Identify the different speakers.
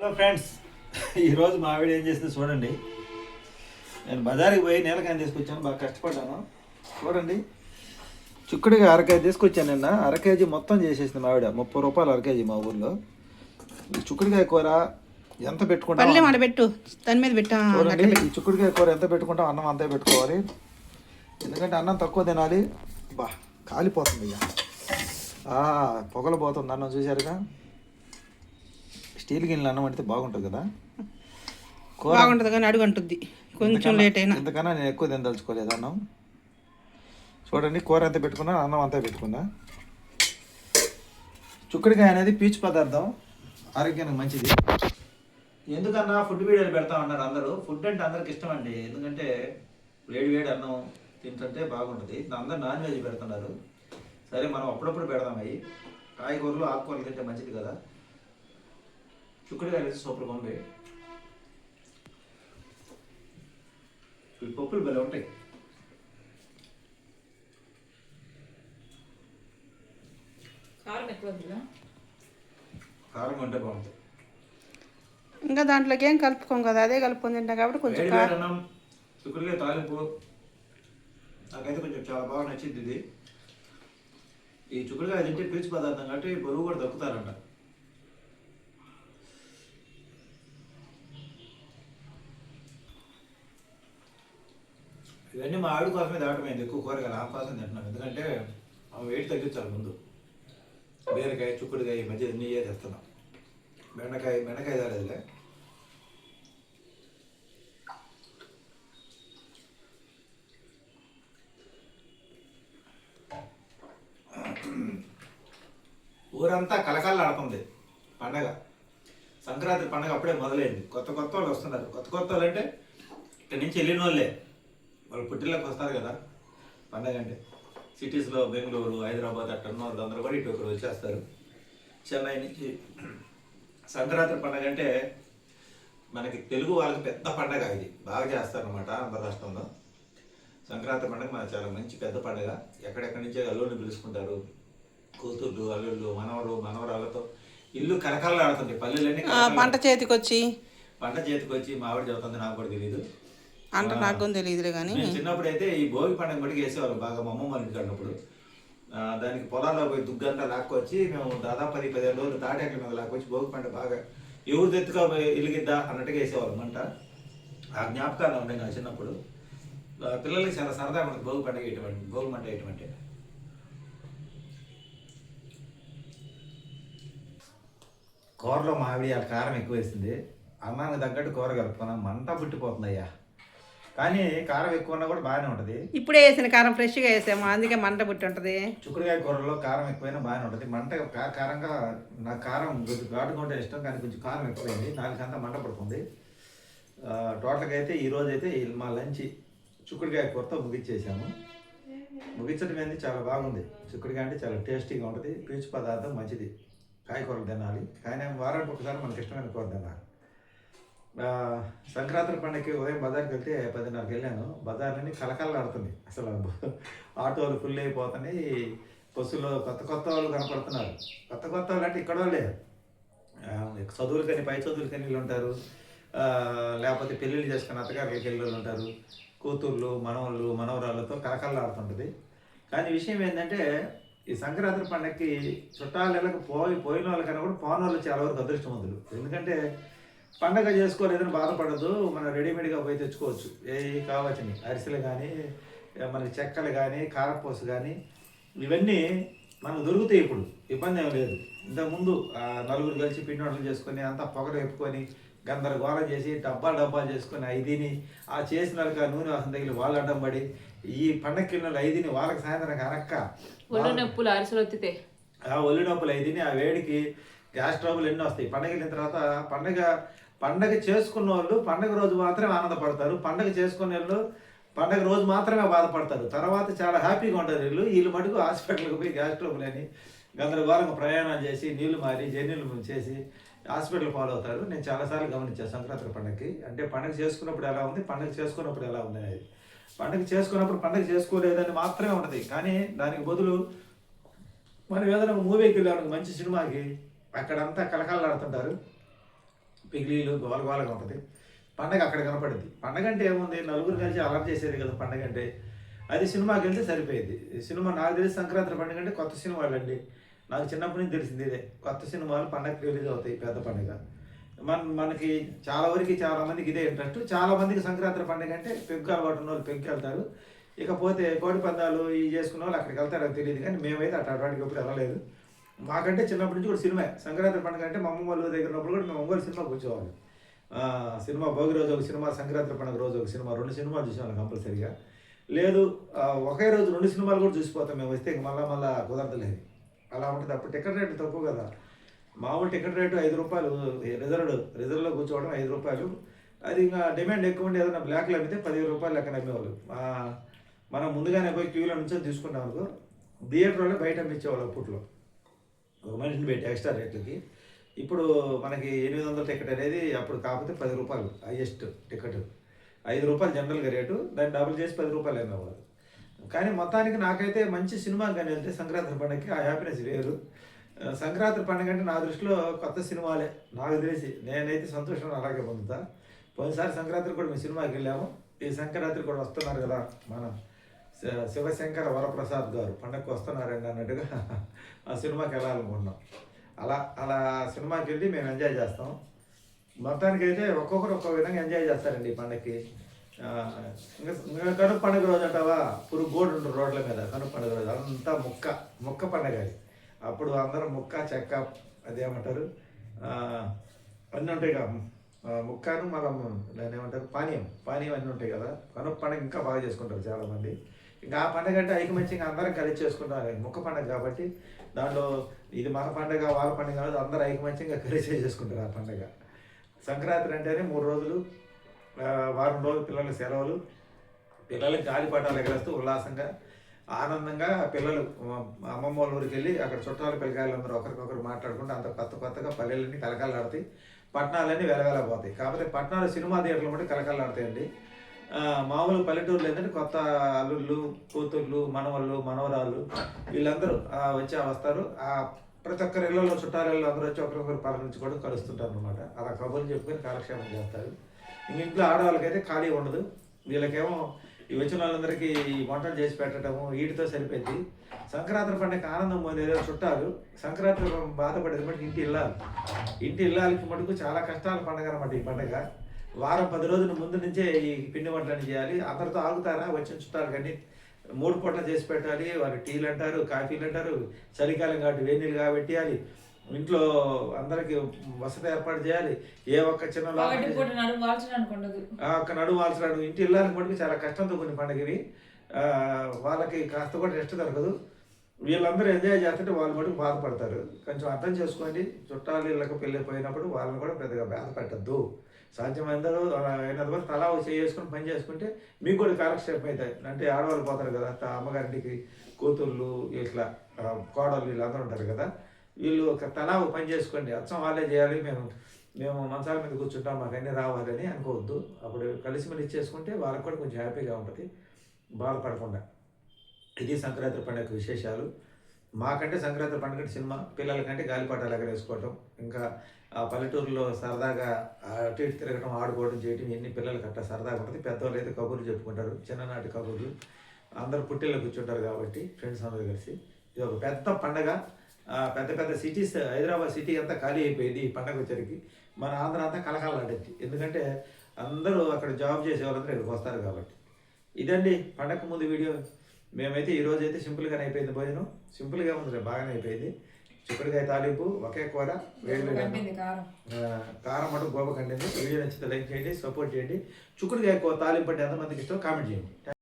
Speaker 1: Hello friends, ఈరోజు మా ఆవిడ ఏం చేసింది చూడండి. నేను బజార్కి పోయి నీలకాయ తీసుకొచ్చాను, బాగా కష్టపడ్డాను. చూడండి, చిక్కుడుగా అరకేజీ తీసుకొచ్చాను నిన్న. అరకేజీ మొత్తం చేసేసింది మా ఆవిడ. 30 రూపాయలు అరకేజీ మా ఊర్లో. చిక్కుడుకాయ కూర ఎంత పెట్టుకుంటాం
Speaker 2: పెట్టు, దాని మీద పెట్టా.
Speaker 1: చూడండి, ఈ చిక్కుడుకాయ కూర ఎంత పెట్టుకుంటాం, అన్నం అంతే పెట్టుకోవాలి. ఎందుకంటే అన్నం తక్కువ తినాలి. బా కాలిపోతుంది ఇక, పొగలు పోతుంది అన్నం. చూశారుగా, స్టీల్ గిన్నెలు అన్నం అంటే బాగుంటుంది కదా,
Speaker 2: బాగుంటుంది కానీ అడుగు అంటుంది కొంచెం లేట్ అయినా.
Speaker 1: ఇంతకన్నా నేను ఎక్కువ తినదలుచుకోలేదు అన్నం. చూడండి, కూర ఎంత పెట్టుకున్నా, అన్నం అంతా పెట్టుకున్నా. చిక్కుడుకాయ అనేది పీచు పదార్థం, ఆరోగ్యానికి మంచిది. ఎందుకన్నా ఫుడ్ వీడియోలు పెడతా ఉన్నారు అందరూ. ఫుడ్ అంటే అందరికి ఇష్టం అండి, ఎందుకంటే వేడి వేడి అన్నం తింటుంటే బాగుంటుంది. అందరూ నాన్ వెజ్ పెడుతున్నారు. సరే, మనం అప్పుడప్పుడు పెడదాం. అవి కాయగూరలు ఆకుకూరలు తింటే మంచిది కదా. చిక్కుడుకాయ అనేది సూపర్గా ఉంది. ఈ పప్పులు భలే ఉంటాయి. కారం ఉంటే బాగుంటుంది.
Speaker 2: ఇంకా దాంట్లోకి ఏం కలుపుకోం కదా, అదే కలుపుకొని తింటాం కాబట్టి కొంచెం
Speaker 1: అన్నం, చిక్కుడుకాయ తాలింపు నాకైతే కొంచెం చాలా బాగా నచ్చింది ఇది. ఈ చిక్కుడుకాయ తింటే పీచు పదార్థం కాబట్టి బరువు కూడా దక్కుతారంట. ఇవన్నీ మా ఆవిడ కోసమే దాటమైంది. ఎక్కువ కూరగాయలు ఆమె కోసం తింటున్నాం, ఎందుకంటే ఆమె వెయిట్ తగ్గించాలి ముందు. బీరకాయ, చిక్కుడుకాయ ఈ మధ్య అన్నీ తెస్తున్నాం. బెండకాయ తేలేదులే. ఊరంతా కలకల్లాడుతుంది పండగ. సంక్రాంతి పండగ అప్పుడే మొదలైంది. కొత్త వాళ్ళు వస్తున్నారు. కొత్త వాళ్ళు అంటే ఇక్కడి నుంచి వెళ్ళిన వాళ్ళే, వాళ్ళు పుట్టిల్లోకి వస్తారు కదా పండగ అంటే. సిటీస్లో బెంగళూరు, హైదరాబాద్ అట్టన్న వాళ్ళు అందరూ కూడా ఇటు ఒకరు వచ్చేస్తారు. చెన్నై నుంచి సంక్రాంతి పండగ అంటే మనకి తెలుగు వాళ్ళకి పెద్ద పండగ. ఇది బాగా చేస్తారనమాట ఆంధ్ర రాష్ట్రంలో. సంక్రాంతి పండగ మనకు చాలా మంచి పెద్ద పండగ. ఎక్కడెక్కడి నుంచే అల్లుడిని పిలుచుకుంటారు. కూతుర్లు, అల్లుళ్ళు, మనవరాలతో ఇల్లు కలకల్లాడుతుంది. పల్లెలన్నీ
Speaker 2: పంట చేతికి వచ్చి
Speaker 1: మా ఆవిడ చదువుతుంది, నాకు కూడా తెలియదు.
Speaker 2: అంటే నాకు తెలియదులే కానీ
Speaker 1: చిన్నప్పుడు అయితే ఈ భోగి పండుగ మటుకు వేసేవాళ్ళు బాగా. మా అమ్మమ్మ ఇంటికి అన్నప్పుడు దానికి పొలాల్లో పోయి దుగ్గంతా లాక్కొచ్చి మేము దాదాపు 10-15 రోజులు తాటాకుల మీద లాక్కొచ్చి భోగి పండుగ బాగా ఎవరు తెత్తుగా ఇలిగిద్దా అన్నట్టుగా వేసేవాళ్ళం అంట. ఆ జ్ఞాపకాలు ఉన్నాయి నా చిన్నప్పుడు. పిల్లలకి చాలా సరదా మనకి భోగి పండుగ భోగి మంట వేయటమంటే. కూరలో మావిడి ఆ కారం ఎక్కువ వేసింది. అన్నానికి తగ్గట్టు కూర కలుపుకున్నాం, మంట పుట్టిపోతుంది అయ్యా. కానీ కారం ఎక్కువ ఉన్నా కూడా బాగానే ఉంటుంది.
Speaker 2: ఇప్పుడే వేసిన కారం ఫ్రెష్గా వేసాము, అందుకే మంట పుట్టి ఉంటుంది.
Speaker 1: చిక్కుడుకాయ కూరలో కారం ఎక్కువైనా బాగానే ఉంటుంది. మంట కారంగా, నాకు కారం కొంచెం ఘాటుగా ఉంటే ఇష్టం, కానీ కొంచెం కారం ఎక్కువైంది. నాలుగంతా మంట పడుతుంది. టోటల్గా అయితే ఈరోజు అయితే మా లంచ్ చిక్కుడుకాయ కూరతో ముగించేసాము. ముగించడం అనేది చాలా బాగుంది. చిక్కుడుకాయ అంటే చాలా టేస్టీగా ఉంటుంది. పీచు పదార్థం మంచిది. కాయకూరలు తినాలి, కానీ వారానికి ఒకసారి మనకి ఇష్టమైన కూర తినాలి. సంక్రాంతి పండుగకి ఉదయం బజార్కి వెళ్తే 10:30కి వెళ్ళాను. బజార్లన్నీ కలకల్లాడుతుంది అసలు. ఆటోలు ఫుల్ అయిపోతున్నాయి. బస్సులో కొత్త వాళ్ళు కనపడుతున్నారు. కొత్త వాళ్ళు అంటే ఇక్కడ వాళ్ళే, చదువులకని పై చదువులకని వీళ్ళు ఉంటారు, లేకపోతే పెళ్ళిళ్ళు చేసుకుని అత్తగారికి వెళ్ళి ఉంటారు. కూతుర్లు, మనవళ్ళు, మనవరాళ్ళతో కలకల్లాడుతుంటుంది. కానీ విషయం ఏంటంటే ఈ సంక్రాంతి పండుగకి చుట్టాలకు పోయిన వాళ్ళకన్నా కూడా పోని వాళ్ళు చాలా వరకు అదృష్టవంతులు. ఎందుకంటే పండగ చేసుకోలేదని బాధపడదు. మనం రెడీమేడ్గా పోయి తెచ్చుకోవచ్చు. ఏవి కావచ్చని అరిసెలు కానీ, మనకి చెక్కలు కానీ, కారపూస కానీ ఇవన్నీ మనకు దొరుకుతాయి. ఇప్పుడు ఇబ్బంది ఏం లేదు. ఇంతకుముందు నలుగురు కలిసి పిండి వంటలు చేసుకొని అంతా పొగలు వేపుకొని గందరగోళం చేసి డబ్బాలు చేసుకొని ఐదిని ఆ చేసిన వాళ్ళకి నూనె వాసన తగిలి వాళ్ళు అడ్డం పడి ఈ పండగకి వెళ్ళిన ఐదిని వాళ్ళకి సాయంత్రం కనక్క
Speaker 2: ఒళ్ళు నొప్పులు
Speaker 1: ఐదిని ఆ వేడికి గ్యాస్ ట్రబుల్ ఎన్నో వస్తాయి. పండగ వెళ్ళిన తర్వాత పండగ చేసుకున్న వాళ్ళు పండగ రోజు మాత్రమే ఆనందపడతారు. పండగ చేసుకునే వాళ్ళు పండగ రోజు మాత్రమే బాధపడతారు. తర్వాత చాలా హ్యాపీగా ఉంటారు. వీళ్ళు మటుకు హాస్పిటల్కి పోయి గ్యాస్ ట్రబుల్ అని గందరగోళంగా ప్రయాణాలు చేసి నీళ్లు మారి జర్నీలు చేసి హాస్పిటల్ ఫాలో అవుతారు. నేను చాలాసార్లు గమనించాను సంక్రాంతి పండగకి. అంటే పండగ చేసుకున్నప్పుడు ఎలా ఉంది, పండగ చేసుకున్నప్పుడు ఎలా ఉంది అనేది. పండగ చేసుకున్నప్పుడు పండగ చేసుకోలేదని మాత్రమే ఉంటుంది. కానీ దానికి బదులు మనం ఏదైనా మూవీకి వెళ్ళాము, మంచి సినిమాకి, అక్కడంతా కలకలాడుతుంటారు. పిగిలీలు గోలగోలగా ఉంటుంది. పండగ అక్కడ కనపడుద్ది. పండగ అంటే ఏముంది, నలుగురు కలిసి అలర్ట్ చేసేది కదా పండగ అంటే. అది సినిమాకి వెళ్తే సరిపోయేది. సినిమా నాకు తెలిసి సంక్రాంతి పండుగ అంటే కొత్త సినిమాలు అండి. నాకు చిన్నప్పటి నుంచి తెలిసింది ఇదే, కొత్త సినిమాలు పండగకి రిలీజ్ అవుతాయి. పెద్ద పండుగ మనకి చాలా వరకు చాలా మందికి ఇదే ఇంట్రెస్ట్. చాలా మందికి సంక్రాంతి పండుగ అంటే పెగ్గు అలవాటు ఉన్న వాళ్ళు పెగ్గు వెళ్తారు. ఇకపోతే కోడి పందాలు ఇవి చేసుకున్న వాళ్ళు అక్కడికి వెళ్తారో తెలియదు, కానీ మేమైతే అట్లాంటికి ఎప్పుడు వెళ్ళలేదు. మాకంటే చిన్నప్పటి నుంచి కూడా సినిమా. సంక్రాంతి పండుగ అంటే మా అమ్మ వాళ్ళ దగ్గర ఉన్నప్పుడు కూడా మేము ఒంగోలు సినిమాకి వచ్చేవాళ్ళు. సినిమా భోగి రోజు ఒక సినిమా, సంక్రాంతి పండుగ రోజు ఒక సినిమా, 2 సినిమాలు చూసేవాళ్ళం కంపల్సరీగా. లేదు ఒకే రోజు 2 సినిమాలు కూడా చూసిపోతాం మేము వస్తే. మళ్ళా కుదరదులేదు, అలా ఉంటుంది. అప్పుడు టికెట్ రేటు తక్కువ కదా. మామూలు టికెట్ రేటు 5 రూపాయలు. రిజర్వ్లో కూర్చోవడం 5 రూపాయలు. అది ఇంకా డిమాండ్ ఎక్కువ ఉండి ఏదైనా బ్లాక్లో అమ్మితే 15 రూపాయలు లెక్కన అమ్మేవాళ్ళు. మనం ముందుగానే పోయి క్యూలో నుంచి తీసుకుంటాం అనుకో, థియేటర్లో బయట అమ్మించేవాళ్ళు అప్పట్లో, ఒక మనిషిని పెట్టి ఎక్స్ట్రా రేట్లకి. ఇప్పుడు మనకి 800 టికెట్ అనేది అప్పుడు కాకపోతే 10 రూపాయలు హైయెస్ట్ టికెట్. 5 రూపాయలు జనరల్గా రేటు, దాన్ని డబుల్ చేసి 10 రూపాయలు అమ్మేవాళ్ళు. కానీ మొత్తానికి నాకైతే మంచి సినిమా కానీ వెళ్తే సంక్రాంతి పండుగకి ఆ హ్యాపీనెస్ వేరు. సంక్రాంతి పండుగ అంటే నా దృష్టిలో కొత్త సినిమాలే నాకు తెలిసి. నేనైతే సంతోషం అలాగే పొందుతా. పోయినసారి సంక్రాంతికి కూడా మేము సినిమాకి వెళ్ళాము. ఈ సంక్రాంతి కూడా వస్తున్నారు కదా మన శివశంకర వరప్రసాద్ గారు పండగకు వస్తున్నారండి అన్నట్టుగా ఆ సినిమాకి వెళ్ళాలనుకుంటున్నాం. అలా సినిమాకి వెళ్ళి మేము ఎంజాయ్ చేస్తాం. మొత్తానికి అయితే ఒక్కొక్కరు ఒక్కొక్క విధంగా ఎంజాయ్ చేస్తారండి ఈ పండగకి. ఇంకా కనుక పండుగ రోజు అంటావా, పురుగు గోడు ఉండరు రోడ్ల మీద. కనుక పండుగ రోజు అంతా ముక్క పండగ అది. అప్పుడు అందరూ ముక్క చెక్క అదేమంటారు అన్నీ ఉంటాయి కదా, ముక్కను మనం దాన్ని ఏమంటారు పానీయం అన్నీ ఉంటాయి కదా. కనుక పండుగ ఇంకా బాగా చేసుకుంటారు చాలామంది. ఇంకా ఆ పండుగ అంటే ఐకమత్యంగా అందరం కలిసి చేసుకుంటారు. ముక్క పండుగ కాబట్టి దాంట్లో ఇది మన పండుగ వాళ్ళ పండుగ కాదు, అందరూ ఐకమత్యంగా కలిసి చేసుకుంటారు ఆ పండుగ. సంక్రాంతి అంటేనే 3 రోజులు, వారం రోజులు పిల్లల సెలవులు. పిల్లలకి గాలిపటాలు ఎగరేస్తూ ఉల్లాసంగా ఆనందంగా పిల్లలు అమ్మమ్మ వాళ్ళ ఊరికి వెళ్ళి అక్కడ చుట్టాలు పిల్లకాయలు అందరూ ఒకరికొకరు మాట్లాడుకుంటూ అంత కొత్తగా పల్లెలన్నీ కలకలాడుతాయి, పట్టణాలన్నీ వెలవెలపోతాయి. కాకపోతే పట్టణాలు సినిమా థియేటర్లు బట్టి కలకలాడుతాయండి. మామూలు పల్లెటూరులు ఏంటంటే కొత్త అల్లుళ్ళు, కూతుర్లు, మనవళ్ళు, మనవరాళ్ళు వీళ్ళందరూ వచ్చి వస్తారు. ప్రతి ఒక్కరి ఇళ్ళలో చుట్టాలలో అందరూ వచ్చి ఒకరికొకరు పలకరించుకోవడం కలుస్తుంటారు అనమాట. అలా కబుర్లు చెప్పుకొని కాలక్షేపం చేస్తారు. ఇంక ఇంట్లో ఆడవాళ్ళకైతే ఖాళీ ఉండదు. వీళ్ళకేమో ఈ వచ్చిన వాళ్ళందరికీ వంటలు చేసి పెట్టడము వీటితో సరిపోయింది. సంక్రాంతి పండుగ ఆనందం పొందేదో చుట్టాలు, సంక్రాంతి బాధపడేది బట్టి ఇంటి ఇళ్ళకి మటుకు చాలా కష్టాల పండుగ అనమాట ఈ పండుగ. వారం 10 రోజుల ముందు నుంచే ఈ పిండి వంటలని చేయాలి. అందరితో ఆగుతారా వచ్చిన చుట్టాలు కానీ 3 పూటలు చేసి పెట్టాలి. వారు టీలు అంటారు, కాఫీలు అంటారు. చలికాలం కాబట్టి వేడినీళ్ళు కాబెట్టియాలి. ఇంట్లో అందరికి వసతి ఏర్పాటు చేయాలి. ఏ ఒక్క చిన్న ఒక్క నడుము వాల్చడాడు. ఇంటి ఇళ్ళకి మటుకు చాలా కష్టంతో కొన్ని పండుగవి. వాళ్ళకి కాస్త కూడా రెస్ట్ దొరకదు. వీళ్ళందరూ ఎంజాయ్ చేస్తుంటే వాళ్ళు మటుకు బాధపడతారు. కొంచెం అర్థం చేసుకోండి. చుట్టాలు ఇళ్ళకి వెళ్ళిపోయినప్పుడు వాళ్ళని కూడా పెద్దగా బాధ పెట్టద్దు. సాధ్యమైనందరూ అయినంత వరకు తలా చేసుకుని పని చేసుకుంటే మీకు కూడా కాలక్షేపం అవుతాయి. అంటే ఆడవాళ్ళు పోతారు కదా, అమ్మగారింటికి కూతుర్లు ఇట్లా కోడళ్ళు వీళ్ళందరూ ఉంటారు కదా, వీళ్ళు ఒక తలా పని చేసుకోండి. అచ్చం వాళ్ళే చేయాలి, మేము మంచాల మీద కూర్చుంటాం మాకు అన్నీ రావాలని అనుకోవద్దు. అప్పుడు కలిసిమెలిసి చేసుకుంటే వాళ్ళకి కూడా కొంచెం హ్యాపీగా ఉంటుంది, బాధపడకుండా. ఇది సంక్రాంతి పండుగ విశేషాలు. మాకంటే సంక్రాంతి పండుగ సినిమా, పిల్లలకంటే గాలిపటాలు ఎగరేసుకోవటం, ఇంకా ఆ పల్లెటూరులో సరదాగా అటు ఇటు తిరగడం, ఆడుకోవడం చేయటం ఎన్ని పిల్లలకి అట్లా సరదాగా ఉంటుంది. పెద్దవాళ్ళు అయితే కబుర్లు చెప్పుకుంటారు, చిన్ననాటి కబుర్లు. అందరూ పుట్టిల్లో కూర్చుంటారు కాబట్టి ఫ్రెండ్స్ అందరూ కలిసి. ఇది ఒక పెద్ద పండగ. పెద్ద సిటీస్, హైదరాబాద్ సిటీ అంతా ఖాళీ అయిపోయింది ఈ పండగ వచ్చరికి. మన ఆంధ్ర అంతా కలకలాడేది, ఎందుకంటే అందరూ అక్కడ జాబ్ చేసే వాళ్ళందరూ ఇక్కడికి వస్తారు కాబట్టి. ఇదండి పండగకు ముందు వీడియో. మేమైతే ఈరోజు అయితే సింపుల్గానే అయిపోయింది భోజనం. సింపుల్గా ఉంది, బాగానే అయిపోయింది. చిక్కుడుకాయ తాలింపు, ఒకే కూర, వేడి కారం మటు గోప కండింది. వీడియో నచ్చితే లైక్ చేయండి, సపోర్ట్ చేయండి. చిక్కుడుకాయ తాలింపు అంటే ఎంతమందికి ఇష్టం కామెంట్ చేయండి.